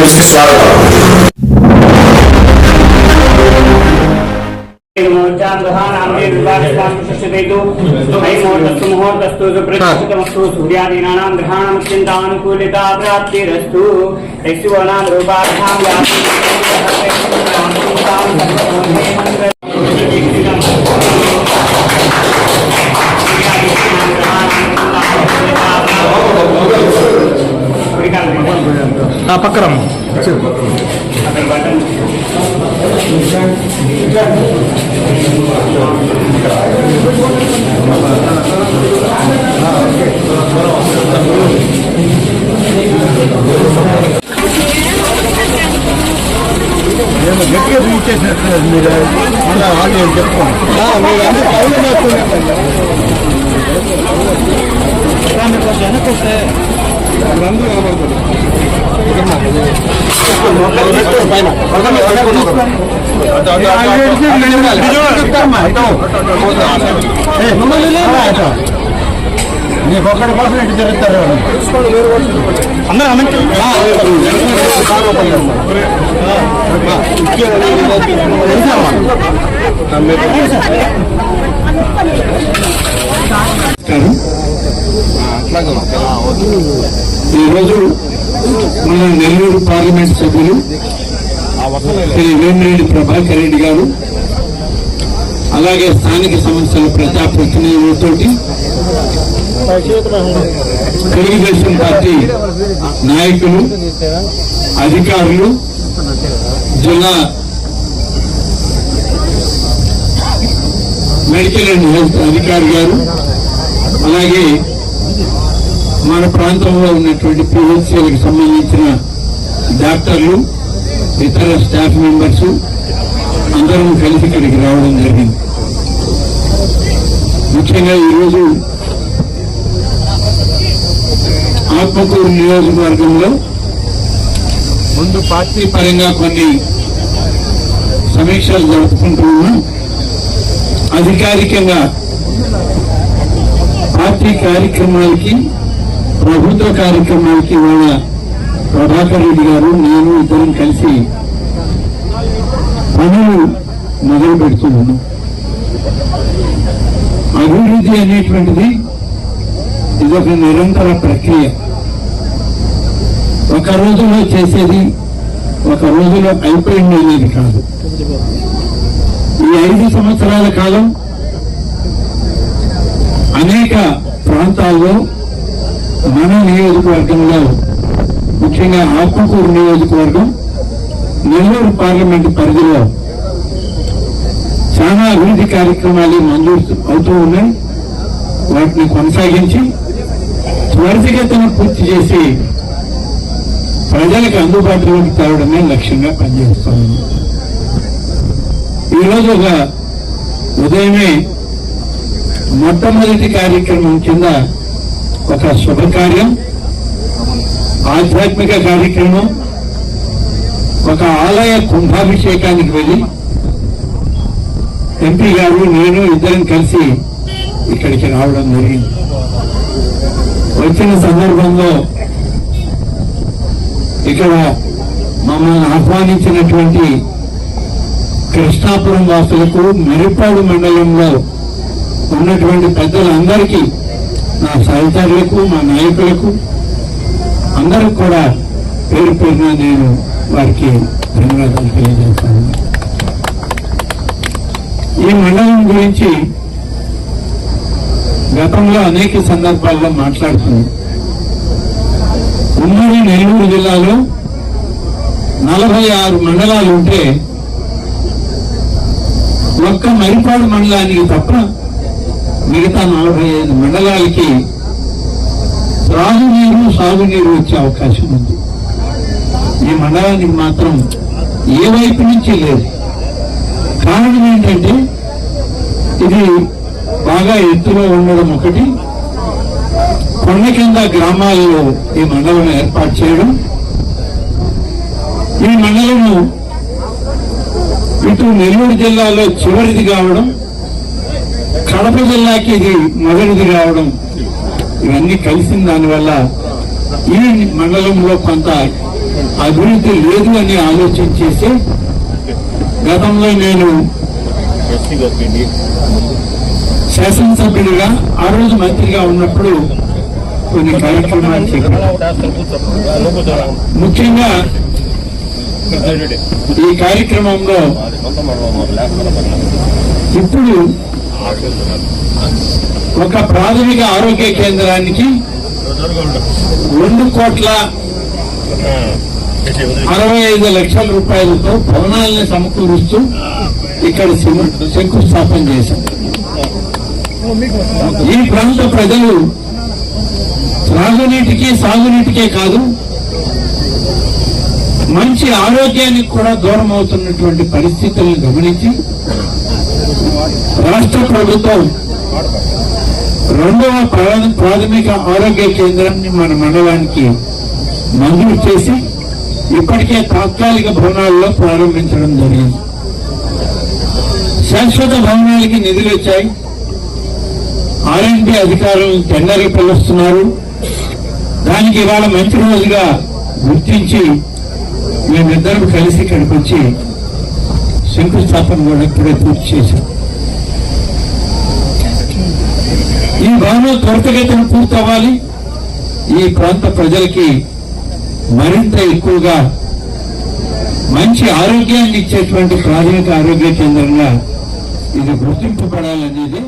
న్యూస్కి స్వాగతం. సూర్యాదీనానాం గ్రహాణం చింతానుకూలితా ప్రాప్తిరస్తు పక్కరం గట్టిగా ఇచ్చేసినట్టు మీరు వాళ్ళు చెప్పుకోండి. వెనక్కి వస్తే అందరూ కనబడుతుంది. నీకు ఒక్కడి కోసం ఎటు జరుగుతారు అందరూ ఈరోజు మన నెల్లూరు పార్లమెంట్ సభ్యులు శ్రీ వేమిరెడ్డి ప్రభాకర్ రెడ్డి గారు, అలాగే స్థానిక సంస్థల ప్రజాప్రతినిధులతో తెలుగుదేశం పార్టీ నాయకులు, అధికారులు, జిల్లా మెడికల్ అండ్ హెల్త్ అధికారి గారు, అలాగే మన ప్రాంతంలో ఉన్నటువంటి పిహెచ్సిలకు సంబంధించిన డాక్టర్లు, ఇతర స్టాఫ్ మెంబర్స్ అందరం కలిసి ఇక్కడికి రావడం జరిగింది. ముఖ్యంగా ఈరోజు ఆత్మకూరు నియోజకవర్గంలో ముందు పార్టీ పరంగా కొన్ని సమీక్షలు జరుపుకుంటూ ఉన్నాం. అధికారికంగా పార్టీ కార్యక్రమాలకి, ప్రభుత్వ కార్యక్రమాలకి వాళ్ళ ప్రభాకర్ రెడ్డి గారు, నేను ఇద్దరం కలిసి పనులు మొదలు పెడుతున్నాను. అభివృద్ధి అనేటువంటిది ఇదొక నిరంతర ప్రక్రియ. ఒక రోజులో చేసేది, ఒక రోజులో అయిపోయింది అనేది కాదు. ఈ 5 సంవత్సరాల కాలం అనేక ప్రాంతాల్లో మన నియోజకవర్గంలో, ముఖ్యంగా ఆత్మకూరు నియోజకవర్గం, నెల్లూరు పార్లమెంటు పరిధిలో చాలా అభివృద్ధి కార్యక్రమాలు మంజూరు అవుతూ ఉన్నాయి. వాటిని కొనసాగించి త్వరితగతిన పూర్తి చేసి ప్రజలకు అందుబాటులోకి తేవడమే లక్ష్యంగా పనిచేస్తాము. ఈరోజు ఉదయమే మొట్టమొదటి కార్యక్రమం కింద ఒక శుభకార్యం, ఆధ్యాత్మిక కార్యక్రమం, ఒక ఆలయ కుంభాభిషేకానికి వెళ్ళి ఎంపీ గారు, నేను ఇద్దరం కలిసి ఇక్కడికి రావడం జరిగింది. వచ్చిన సందర్భంలో ఇక్కడ మమ్మల్ని ఆహ్వానించినటువంటి కృష్ణాపురం వాసులకు, మెరిపాడు మండలంలో ఉన్నటువంటి పెద్దలందరికీ, నా సహచరులకు, మా నాయకులకు అందరికి కూడా పేరు పేరున నేను వారికి ధన్యవాదాలు తెలియజేస్తాను. ఈ మండలం గురించి గతంలో అనేక సందర్భాల్లో మాట్లాడుతున్నాం. ఉమ్మడి నెల్లూరు జిల్లాలో 46 మండలాలు ఉంటే ఒక్క మరిపాడు మండలానికి తప్ప మిగతా 45 మండలాలకి త్రాగునీరు, సాగునీరు వచ్చే అవకాశం ఉంది. ఈ మండలానికి మాత్రం ఏ వైపు నుంచి లేదు. కారణం ఏంటంటే ఇది బాగా ఎత్తులో ఉండడం ఒకటి, కొండ కింద గ్రామాల్లో ఈ మండలం ఏర్పాటు చేయడం, ఈ మండలం ఇటు నెల్లూరు జిల్లాలో చివరిది కావడం, కడప జిల్లాకి ఇది మొదటిది కావడం, ఇవన్నీ కలిసిన దానివల్ల ఈ మండలంలో కొంత అభివృద్ధి లేదు అని ఆలోచన చేసి గతంలో నేను శాసనసభ్యుడిగా ఆ రోజు మంత్రిగా ఉన్నప్పుడు కొన్ని కార్యక్రమాలు చేపట్టాను. ముఖ్యంగా ఈ కార్యక్రమంలో ఇప్పుడు ఒక ప్రాథమిక ఆరోగ్య కేంద్రానికి 2,65,00,000 రూపాయలతో భవనాలను సమకూరుస్తూ ఇక్కడ శంకుస్థాపన చేశాం. ఈ ప్రాంత ప్రజలు త్రాగునీటికి సాగునీటికే కాదు మంచి ఆరోగ్యానికి కూడా దూరం అవుతున్నటువంటి పరిస్థితులను గమనించి రాష్ట్ర ప్రభుత్వం 2వ ప్రాథమిక ఆరోగ్య కేంద్రాన్ని మన మండలానికి మంజూరు చేసి ఇప్పటికే తాత్కాలిక భవనాల్లో ప్రారంభించడం జరిగింది. శాశ్వత భవనాలకి నిధులు వచ్చాయి. R&D అధికారులు టెండర్లు పిలుస్తున్నారు. దానికి ఇవాళ మంచి రోజుగా గుర్తించి మేమిద్దరం కలిసి ఇక్కడికి వచ్చి శంకుస్థాపన కూడా ఇప్పుడే పూర్తి చేశాం. ఈ భవనం త్వరితగతిన పూర్తవ్వాలి. ఈ ప్రాంత ప్రజలకి మరింత ఎక్కువగా మంచి ఆరోగ్యాన్ని ఇచ్చేటువంటి ప్రాథమిక ఆరోగ్య కేంద్రంగా ఇది గుర్తింపబడాలనేది